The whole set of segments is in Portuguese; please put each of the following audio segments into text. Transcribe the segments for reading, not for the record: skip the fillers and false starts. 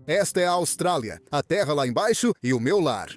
Esta é a Austrália, a terra lá embaixo e o meu lar.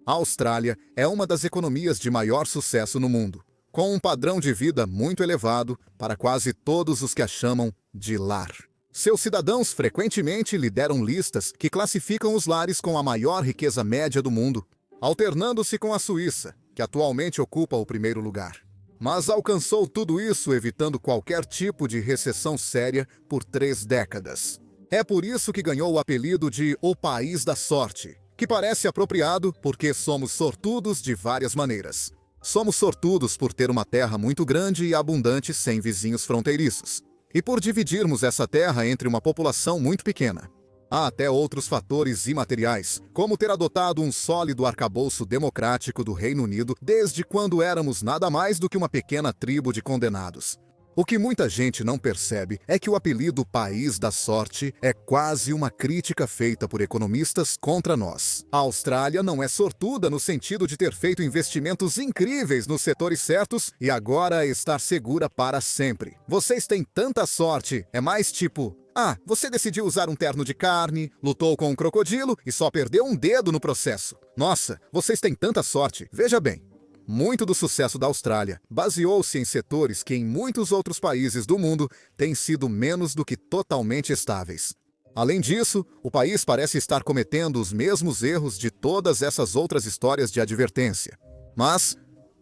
A Austrália é uma das economias de maior sucesso no mundo, com um padrão de vida muito elevado para quase todos os que a chamam de lar. Seus cidadãos frequentemente lideram listas que classificam os lares com a maior riqueza média do mundo, alternando-se com a Suíça, que atualmente ocupa o primeiro lugar. Mas alcançou tudo isso evitando qualquer tipo de recessão séria por 3 décadas. É por isso que ganhou o apelido de O País da Sorte, que parece apropriado porque somos sortudos de várias maneiras. Somos sortudos por ter uma terra muito grande e abundante sem vizinhos fronteiriços, e por dividirmos essa terra entre uma população muito pequena. Há até outros fatores imateriais, como ter adotado um sólido arcabouço democrático do Reino Unido desde quando éramos nada mais do que uma pequena tribo de condenados. O que muita gente não percebe é que o apelido País da Sorte é quase uma crítica feita por economistas contra nós. A Austrália não é sortuda no sentido de ter feito investimentos incríveis nos setores certos e agora estar segura para sempre. Vocês têm tanta sorte, é mais tipo: ah, você decidiu usar um terno de carne, lutou com um crocodilo e só perdeu um dedo no processo. Nossa, vocês têm tanta sorte. Veja bem. Muito do sucesso da Austrália baseou-se em setores que em muitos outros países do mundo têm sido menos do que totalmente estáveis. Além disso, o país parece estar cometendo os mesmos erros de todas essas outras histórias de advertência. Mas,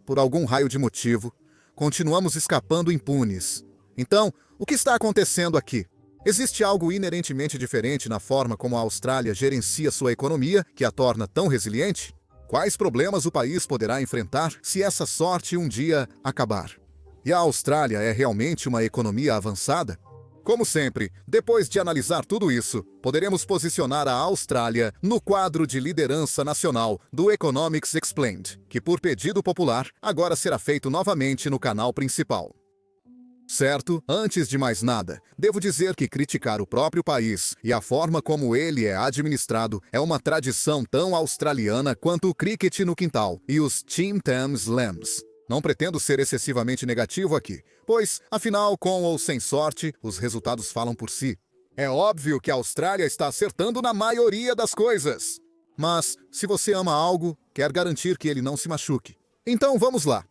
por algum raio de motivo, continuamos escapando impunes. Então, o que está acontecendo aqui? Existe algo inerentemente diferente na forma como a Austrália gerencia sua economia que a torna tão resiliente? Quais problemas o país poderá enfrentar se essa sorte um dia acabar? E a Austrália é realmente uma economia avançada? Como sempre, depois de analisar tudo isso, poderemos posicionar a Austrália no quadro de liderança nacional do Economics Explained, que por pedido popular agora será feito novamente no canal principal. Certo, antes de mais nada, devo dizer que criticar o próprio país e a forma como ele é administrado é uma tradição tão australiana quanto o cricket no quintal e os Tim Tam Slams. Não pretendo ser excessivamente negativo aqui, pois, afinal, com ou sem sorte, os resultados falam por si. É óbvio que a Austrália está acertando na maioria das coisas. Mas, se você ama algo, quer garantir que ele não se machuque. Então vamos lá.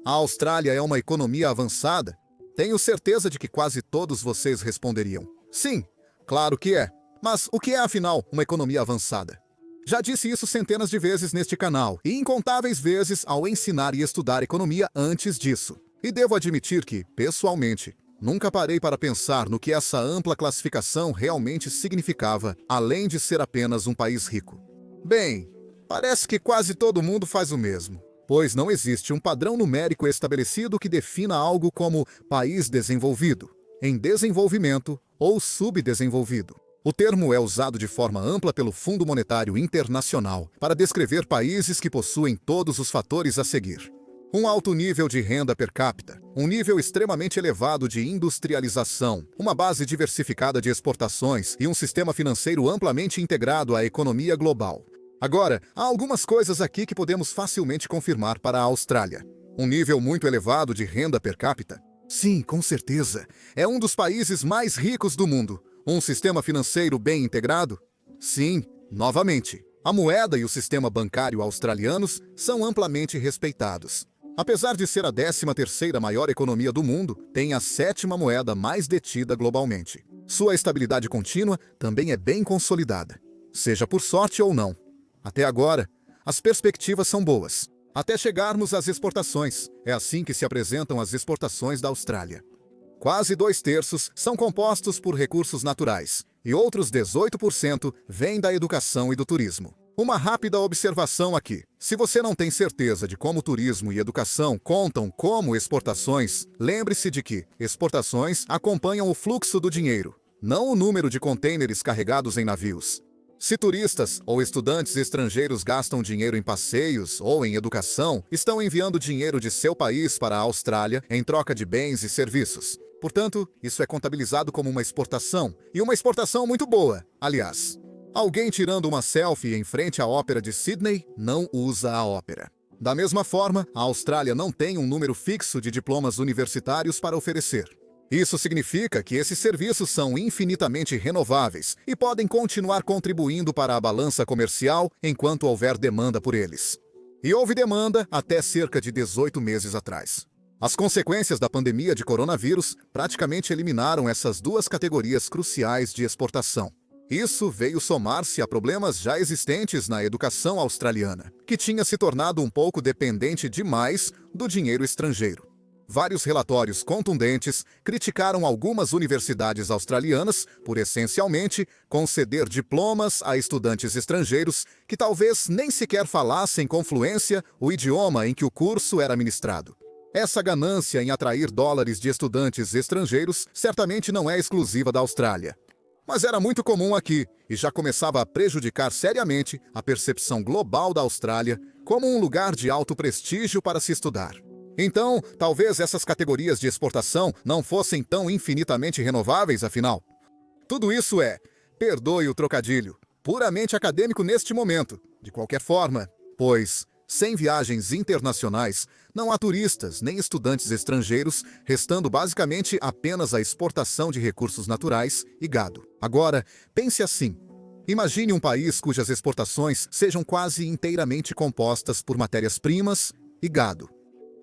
A Austrália é uma economia avançada? Tenho certeza de que quase todos vocês responderiam: sim, claro que é. Mas o que é, afinal, uma economia avançada? Já disse isso centenas de vezes neste canal, e incontáveis vezes ao ensinar e estudar economia antes disso. E devo admitir que, pessoalmente, nunca parei para pensar no que essa ampla classificação realmente significava, além de ser apenas um país rico. Bem, parece que quase todo mundo faz o mesmo, pois não existe um padrão numérico estabelecido que defina algo como país desenvolvido, em desenvolvimento ou subdesenvolvido. O termo é usado de forma ampla pelo Fundo Monetário Internacional para descrever países que possuem todos os fatores a seguir: um alto nível de renda per capita, um nível extremamente elevado de industrialização, uma base diversificada de exportações e um sistema financeiro amplamente integrado à economia global. Agora, há algumas coisas aqui que podemos facilmente confirmar para a Austrália. Um nível muito elevado de renda per capita? Sim, com certeza. É um dos países mais ricos do mundo. Um sistema financeiro bem integrado? Sim, novamente. A moeda e o sistema bancário australianos são amplamente respeitados. Apesar de ser a 13ª maior economia do mundo, tem a 7ª moeda mais detida globalmente. Sua estabilidade contínua também é bem consolidada, seja por sorte ou não. Até agora, as perspectivas são boas. Até chegarmos às exportações. É assim que se apresentam as exportações da Austrália. Quase 2/3 são compostos por recursos naturais, e outros 18% vêm da educação e do turismo. Uma rápida observação aqui. Se você não tem certeza de como turismo e educação contam como exportações, lembre-se de que exportações acompanham o fluxo do dinheiro, não o número de contêineres carregados em navios. Se turistas ou estudantes estrangeiros gastam dinheiro em passeios ou em educação, estão enviando dinheiro de seu país para a Austrália em troca de bens e serviços. Portanto, isso é contabilizado como uma exportação, e uma exportação muito boa, aliás. Alguém tirando uma selfie em frente à Ópera de Sydney não usa a ópera. Da mesma forma, a Austrália não tem um número fixo de diplomas universitários para oferecer. Isso significa que esses serviços são infinitamente renováveis e podem continuar contribuindo para a balança comercial enquanto houver demanda por eles. E houve demanda até cerca de 18 meses atrás. As consequências da pandemia de coronavírus praticamente eliminaram essas duas categorias cruciais de exportação. Isso veio somar-se a problemas já existentes na educação australiana, que tinha se tornado um pouco dependente demais do dinheiro estrangeiro. Vários relatórios contundentes criticaram algumas universidades australianas por, essencialmente, conceder diplomas a estudantes estrangeiros que talvez nem sequer falassem com fluência o idioma em que o curso era ministrado. Essa ganância em atrair dólares de estudantes estrangeiros certamente não é exclusiva da Austrália. Mas era muito comum aqui e já começava a prejudicar seriamente a percepção global da Austrália como um lugar de alto prestígio para se estudar. Então, talvez essas categorias de exportação não fossem tão infinitamente renováveis, afinal. Tudo isso é, perdoe o trocadilho, puramente acadêmico neste momento, de qualquer forma, pois, sem viagens internacionais, não há turistas nem estudantes estrangeiros, restando basicamente apenas a exportação de recursos naturais e gado. Agora, pense assim. Imagine um país cujas exportações sejam quase inteiramente compostas por matérias-primas e gado.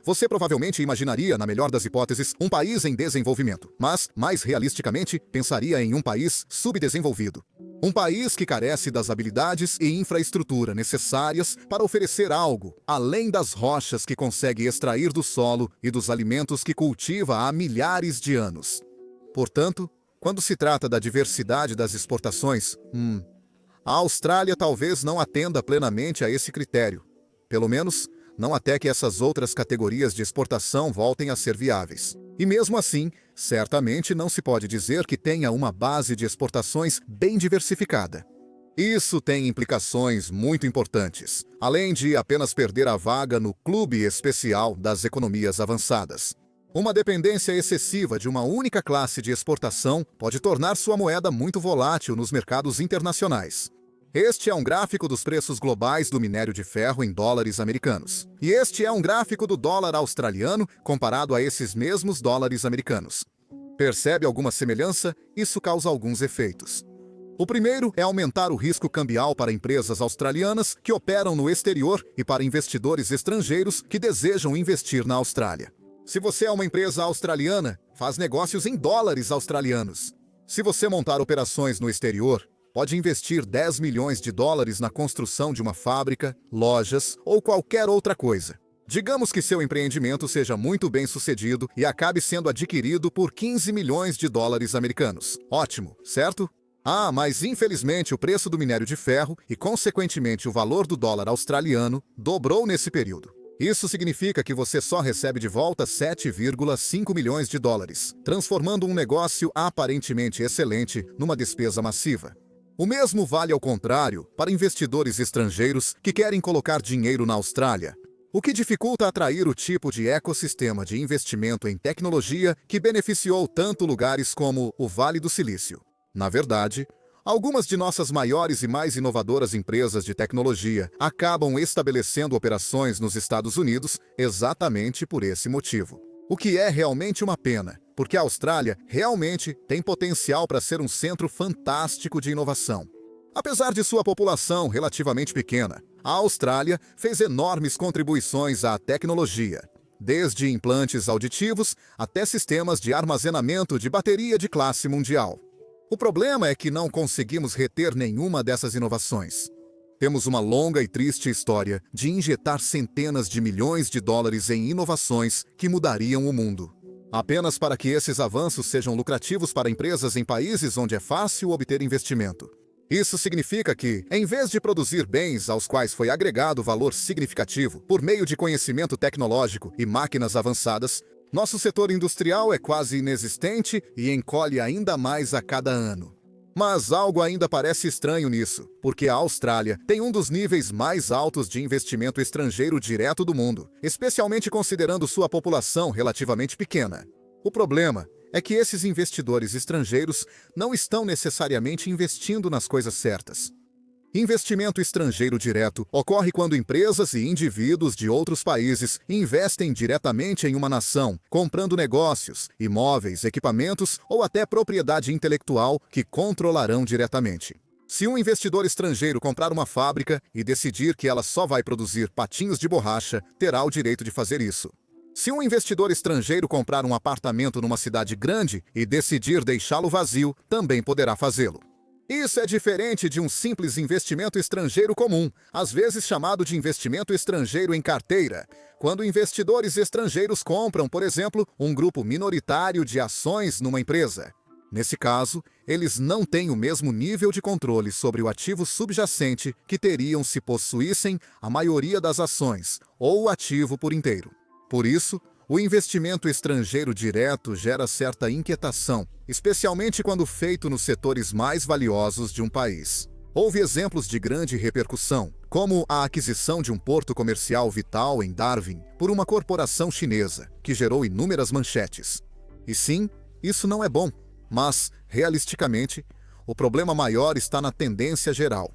Você provavelmente imaginaria, na melhor das hipóteses, um país em desenvolvimento, mas, mais realisticamente, pensaria em um país subdesenvolvido. Um país que carece das habilidades e infraestrutura necessárias para oferecer algo além das rochas que consegue extrair do solo e dos alimentos que cultiva há milhares de anos. Portanto, quando se trata da diversidade das exportações, a Austrália talvez não atenda plenamente a esse critério. Pelo menos, não até que essas outras categorias de exportação voltem a ser viáveis. E mesmo assim, certamente não se pode dizer que tenha uma base de exportações bem diversificada. Isso tem implicações muito importantes, além de apenas perder a vaga no clube especial das economias avançadas. Uma dependência excessiva de uma única classe de exportação pode tornar sua moeda muito volátil nos mercados internacionais. Este é um gráfico dos preços globais do minério de ferro em dólares americanos. E este é um gráfico do dólar australiano comparado a esses mesmos dólares americanos. Percebe alguma semelhança? Isso causa alguns efeitos. O primeiro é aumentar o risco cambial para empresas australianas que operam no exterior e para investidores estrangeiros que desejam investir na Austrália. Se você é uma empresa australiana, faz negócios em dólares australianos. Se você montar operações no exterior, pode investir 10 milhões de dólares na construção de uma fábrica, lojas ou qualquer outra coisa. Digamos que seu empreendimento seja muito bem sucedido e acabe sendo adquirido por 15 milhões de dólares americanos. Ótimo, certo? Mas infelizmente o preço do minério de ferro e, consequentemente, o valor do dólar australiano dobrou nesse período. Isso significa que você só recebe de volta 7,5 milhões de dólares, transformando um negócio aparentemente excelente numa despesa massiva. O mesmo vale ao contrário para investidores estrangeiros que querem colocar dinheiro na Austrália, o que dificulta atrair o tipo de ecossistema de investimento em tecnologia que beneficiou tanto lugares como o Vale do Silício. Na verdade, algumas de nossas maiores e mais inovadoras empresas de tecnologia acabam estabelecendo operações nos Estados Unidos exatamente por esse motivo. O que é realmente uma pena, porque a Austrália realmente tem potencial para ser um centro fantástico de inovação. Apesar de sua população relativamente pequena, a Austrália fez enormes contribuições à tecnologia, desde implantes auditivos até sistemas de armazenamento de bateria de classe mundial. O problema é que não conseguimos reter nenhuma dessas inovações. Temos uma longa e triste história de injetar centenas de milhões de dólares em inovações que mudariam o mundo, apenas para que esses avanços sejam lucrativos para empresas em países onde é fácil obter investimento. Isso significa que, em vez de produzir bens aos quais foi agregado valor significativo por meio de conhecimento tecnológico e máquinas avançadas, nosso setor industrial é quase inexistente e encolhe ainda mais a cada ano. Mas algo ainda parece estranho nisso, porque a Austrália tem um dos níveis mais altos de investimento estrangeiro direto do mundo, especialmente considerando sua população relativamente pequena. O problema é que esses investidores estrangeiros não estão necessariamente investindo nas coisas certas. Investimento estrangeiro direto ocorre quando empresas e indivíduos de outros países investem diretamente em uma nação, comprando negócios, imóveis, equipamentos ou até propriedade intelectual que controlarão diretamente. Se um investidor estrangeiro comprar uma fábrica e decidir que ela só vai produzir patinhos de borracha, terá o direito de fazer isso. Se um investidor estrangeiro comprar um apartamento numa cidade grande e decidir deixá-lo vazio, também poderá fazê-lo. Isso é diferente de um simples investimento estrangeiro comum, às vezes chamado de investimento estrangeiro em carteira, quando investidores estrangeiros compram, por exemplo, um grupo minoritário de ações numa empresa. Nesse caso, eles não têm o mesmo nível de controle sobre o ativo subjacente que teriam se possuíssem a maioria das ações ou o ativo por inteiro. Por isso, o investimento estrangeiro direto gera certa inquietação, especialmente quando feito nos setores mais valiosos de um país. Houve exemplos de grande repercussão, como a aquisição de um porto comercial vital em Darwin por uma corporação chinesa, que gerou inúmeras manchetes. E sim, isso não é bom, mas, realisticamente, o problema maior está na tendência geral.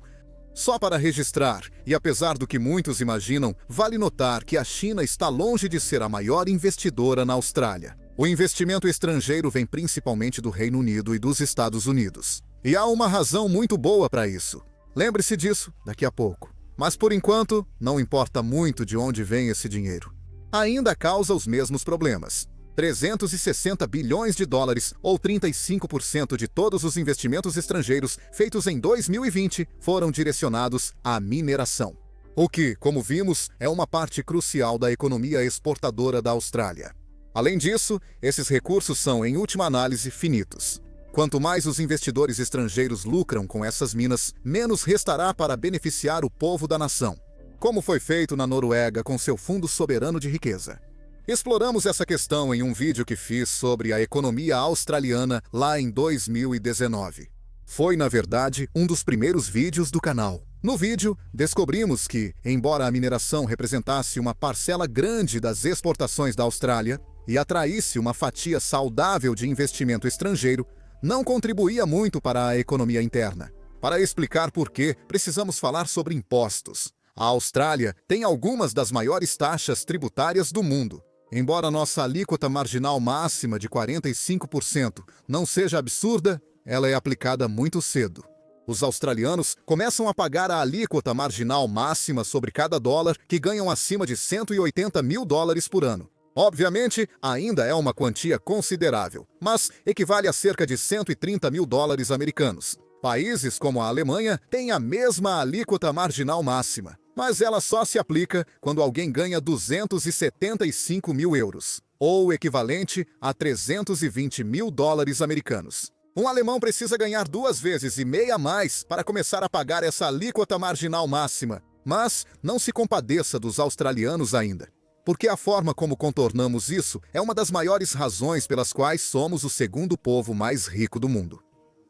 Só para registrar, e apesar do que muitos imaginam, vale notar que a China está longe de ser a maior investidora na Austrália. O investimento estrangeiro vem principalmente do Reino Unido e dos Estados Unidos. E há uma razão muito boa para isso. Lembre-se disso daqui a pouco. Mas por enquanto, não importa muito de onde vem esse dinheiro. Ainda causa os mesmos problemas. 360 bilhões de dólares, ou 35% de todos os investimentos estrangeiros feitos em 2020, foram direcionados à mineração. O que, como vimos, é uma parte crucial da economia exportadora da Austrália. Além disso, esses recursos são, em última análise, finitos. Quanto mais os investidores estrangeiros lucram com essas minas, menos restará para beneficiar o povo da nação, como foi feito na Noruega com seu Fundo Soberano de Riqueza. Exploramos essa questão em um vídeo que fiz sobre a economia australiana lá em 2019. Foi, na verdade, um dos primeiros vídeos do canal. No vídeo, descobrimos que, embora a mineração representasse uma parcela grande das exportações da Austrália e atraísse uma fatia saudável de investimento estrangeiro, não contribuía muito para a economia interna. Para explicar por quê, precisamos falar sobre impostos. A Austrália tem algumas das maiores taxas tributárias do mundo. Embora nossa alíquota marginal máxima de 45% não seja absurda, ela é aplicada muito cedo. Os australianos começam a pagar a alíquota marginal máxima sobre cada dólar que ganham acima de 180 mil dólares por ano. Obviamente, ainda é uma quantia considerável, mas equivale a cerca de 130 mil dólares americanos. Países como a Alemanha têm a mesma alíquota marginal máxima, mas ela só se aplica quando alguém ganha 275 mil euros, ou o equivalente a 320 mil dólares americanos. Um alemão precisa ganhar 2,5 vezes a mais para começar a pagar essa alíquota marginal máxima, mas não se compadeça dos australianos ainda, porque a forma como contornamos isso é uma das maiores razões pelas quais somos o segundo povo mais rico do mundo.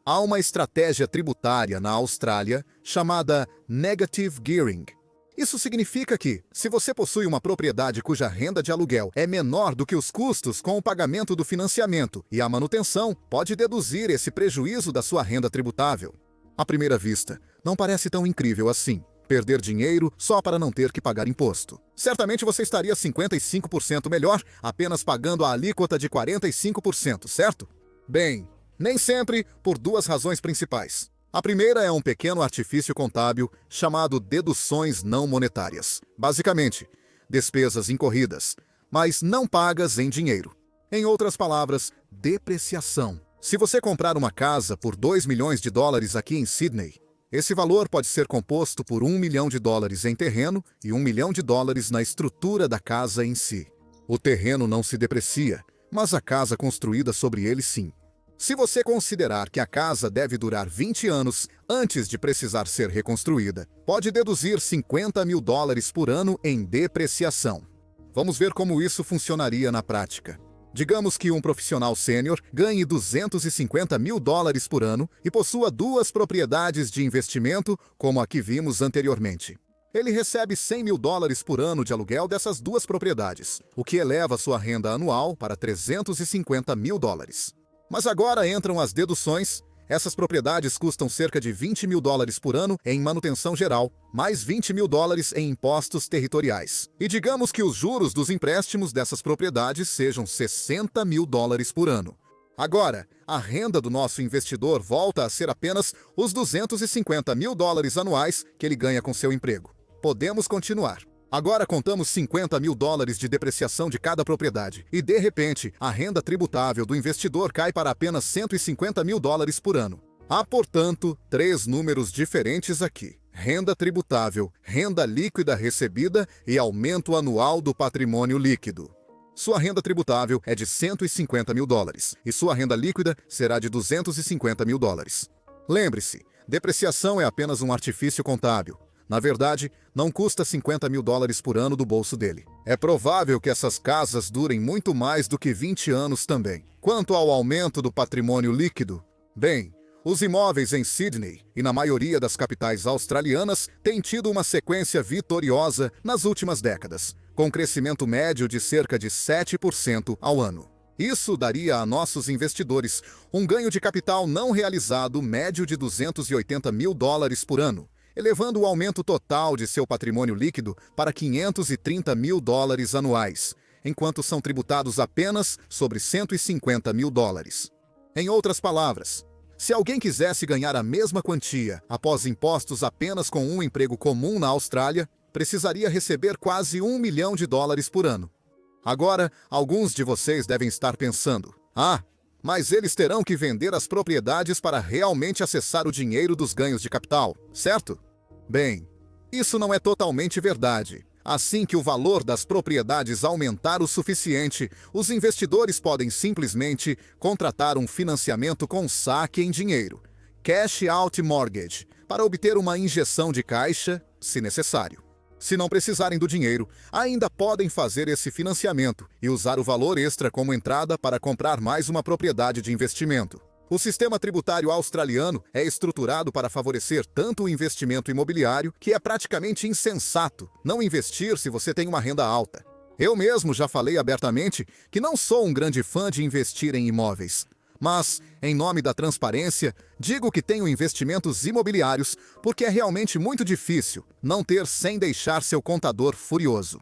Há uma estratégia tributária na Austrália chamada Negative Gearing. Isso significa que, se você possui uma propriedade cuja renda de aluguel é menor do que os custos com o pagamento do financiamento e a manutenção, pode deduzir esse prejuízo da sua renda tributável. À primeira vista, não parece tão incrível assim, perder dinheiro só para não ter que pagar imposto. Certamente você estaria 55% melhor apenas pagando a alíquota de 45%, certo? Bem, nem sempre, por duas razões principais. A primeira é um pequeno artifício contábil chamado deduções não monetárias. Basicamente, despesas incorridas, mas não pagas em dinheiro. Em outras palavras, depreciação. Se você comprar uma casa por 2 milhões de dólares aqui em Sydney, esse valor pode ser composto por 1 milhão de dólares em terreno e 1 milhão de dólares na estrutura da casa em si. O terreno não se deprecia, mas a casa construída sobre ele sim. Se você considerar que a casa deve durar 20 anos antes de precisar ser reconstruída, pode deduzir 50 mil dólares por ano em depreciação. Vamos ver como isso funcionaria na prática. Digamos que um profissional sênior ganhe 250 mil dólares por ano e possua 2 propriedades de investimento, como a que vimos anteriormente. Ele recebe 100 mil dólares por ano de aluguel dessas 2 propriedades, o que eleva sua renda anual para 350 mil dólares. Mas agora entram as deduções. Essas propriedades custam cerca de 20 mil dólares por ano em manutenção geral, mais 20 mil dólares em impostos territoriais. E digamos que os juros dos empréstimos dessas propriedades sejam 60 mil dólares por ano. Agora, a renda do nosso investidor volta a ser apenas os 250 mil dólares anuais que ele ganha com seu emprego. Podemos continuar. Agora contamos 50 mil dólares de depreciação de cada propriedade e, de repente, a renda tributável do investidor cai para apenas 150 mil dólares por ano. Há, portanto, 3 números diferentes aqui: renda tributável, renda líquida recebida e aumento anual do patrimônio líquido. Sua renda tributável é de 150 mil dólares e sua renda líquida será de 250 mil dólares. Lembre-se, depreciação é apenas um artifício contábil. Na verdade, não custa 50 mil dólares por ano do bolso dele. É provável que essas casas durem muito mais do que 20 anos também. Quanto ao aumento do patrimônio líquido, bem, os imóveis em Sydney e na maioria das capitais australianas têm tido uma sequência vitoriosa nas últimas décadas, com crescimento médio de cerca de 7% ao ano. Isso daria a nossos investidores um ganho de capital não realizado médio de 280 mil dólares por ano, elevando o aumento total de seu patrimônio líquido para 530 mil dólares anuais, enquanto são tributados apenas sobre 150 mil dólares. Em outras palavras, se alguém quisesse ganhar a mesma quantia após impostos apenas com um emprego comum na Austrália, precisaria receber quase 1 milhão de dólares por ano. Agora, alguns de vocês devem estar pensando: mas eles terão que vender as propriedades para realmente acessar o dinheiro dos ganhos de capital, certo? Bem, isso não é totalmente verdade. Assim que o valor das propriedades aumentar o suficiente, os investidores podem simplesmente contratar um financiamento com saque em dinheiro, cash out mortgage, para obter uma injeção de caixa, se necessário. Se não precisarem do dinheiro, ainda podem fazer esse financiamento e usar o valor extra como entrada para comprar mais uma propriedade de investimento. O sistema tributário australiano é estruturado para favorecer tanto o investimento imobiliário, que é praticamente insensato não investir se você tem uma renda alta. Eu mesmo já falei abertamente que não sou um grande fã de investir em imóveis. Mas, em nome da transparência, digo que tenho investimentos imobiliários porque é realmente muito difícil não ter sem deixar seu contador furioso.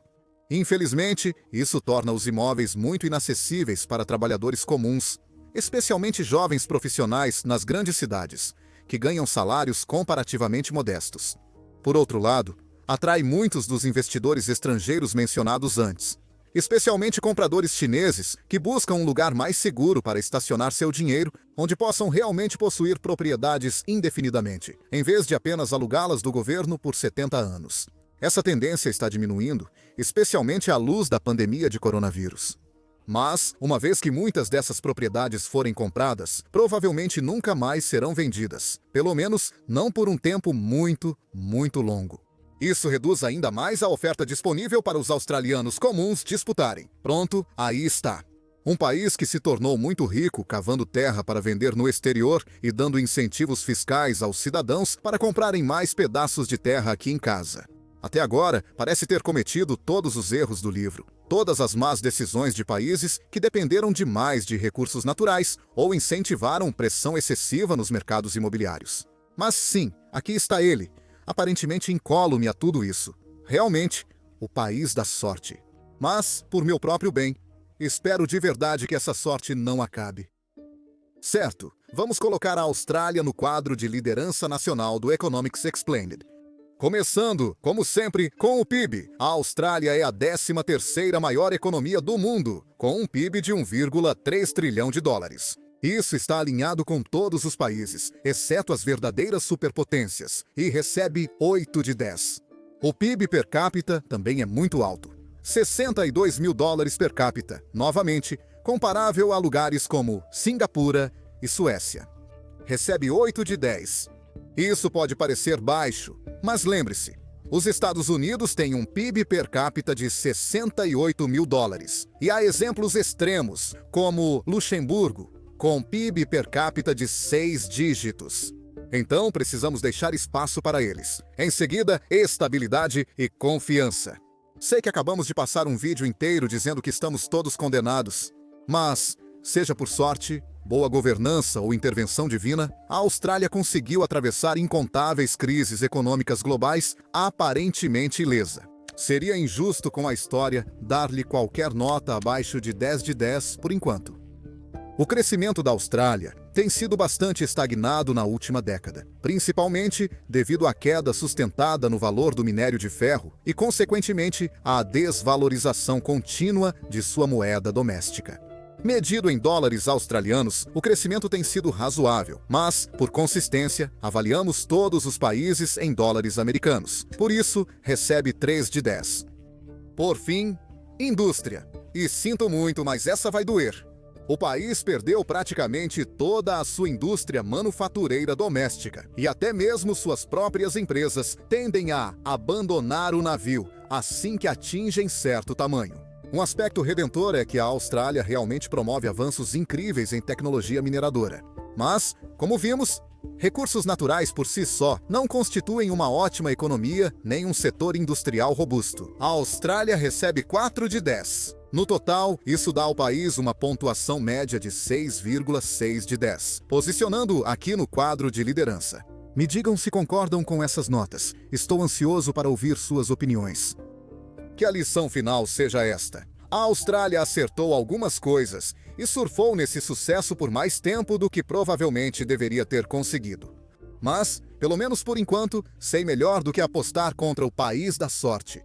Infelizmente, isso torna os imóveis muito inacessíveis para trabalhadores comuns, especialmente jovens profissionais nas grandes cidades, que ganham salários comparativamente modestos. Por outro lado, atrai muitos dos investidores estrangeiros mencionados antes, especialmente compradores chineses que buscam um lugar mais seguro para estacionar seu dinheiro, onde possam realmente possuir propriedades indefinidamente, em vez de apenas alugá-las do governo por 70 anos. Essa tendência está diminuindo, especialmente à luz da pandemia de coronavírus. Mas, uma vez que muitas dessas propriedades forem compradas, provavelmente nunca mais serão vendidas, pelo menos não por um tempo muito, muito longo. Isso reduz ainda mais a oferta disponível para os australianos comuns disputarem. Pronto, aí está. Um país que se tornou muito rico cavando terra para vender no exterior e dando incentivos fiscais aos cidadãos para comprarem mais pedaços de terra aqui em casa. Até agora, parece ter cometido todos os erros do livro, todas as más decisões de países que dependeram demais de recursos naturais ou incentivaram pressão excessiva nos mercados imobiliários. Mas sim, aqui está ele, aparentemente incólume a tudo isso. Realmente, o país da sorte. Mas, por meu próprio bem, espero de verdade que essa sorte não acabe. Certo, vamos colocar a Austrália no quadro de liderança nacional do Economics Explained. Começando, como sempre, com o PIB. A Austrália é a 13ª maior economia do mundo, com um PIB de 1,3 trilhão de dólares. Isso está alinhado com todos os países, exceto as verdadeiras superpotências, e recebe 8 de 10. O PIB per capita também é muito alto. 62 mil dólares per capita, novamente, comparável a lugares como Singapura e Suécia. Recebe 8 de 10. Isso pode parecer baixo, mas lembre-se, os Estados Unidos têm um PIB per capita de 68 mil dólares. E há exemplos extremos, como Luxemburgo, com PIB per capita de 6 dígitos. Então, precisamos deixar espaço para eles. Em seguida, estabilidade e confiança. Sei que acabamos de passar um vídeo inteiro dizendo que estamos todos condenados, mas Seja por sorte, boa governança ou intervenção divina, a Austrália conseguiu atravessar incontáveis crises econômicas globais aparentemente ilesa. Seria injusto com a história dar-lhe qualquer nota abaixo de 10 de 10 por enquanto. O crescimento da Austrália tem sido bastante estagnado na última década, principalmente devido à queda sustentada no valor do minério de ferro e, consequentemente, à desvalorização contínua de sua moeda doméstica. Medido em dólares australianos, o crescimento tem sido razoável, mas, por consistência, avaliamos todos os países em dólares americanos. Por isso, recebe 3 de 10. Por fim, indústria. E sinto muito, mas essa vai doer. O país perdeu praticamente toda a sua indústria manufatureira doméstica, e até mesmo suas próprias empresas tendem a abandonar o navio assim que atingem certo tamanho. Um aspecto redentor é que a Austrália realmente promove avanços incríveis em tecnologia mineradora. Mas, como vimos, recursos naturais por si só não constituem uma ótima economia nem um setor industrial robusto. A Austrália recebe 4 de 10. No total, isso dá ao país uma pontuação média de 6,6 de 10, posicionando-o aqui no quadro de liderança. Me digam se concordam com essas notas. Estou ansioso para ouvir suas opiniões. Que a lição final seja esta: a Austrália acertou algumas coisas e surfou nesse sucesso por mais tempo do que provavelmente deveria ter conseguido. Mas, pelo menos por enquanto, sei melhor do que apostar contra o país da sorte.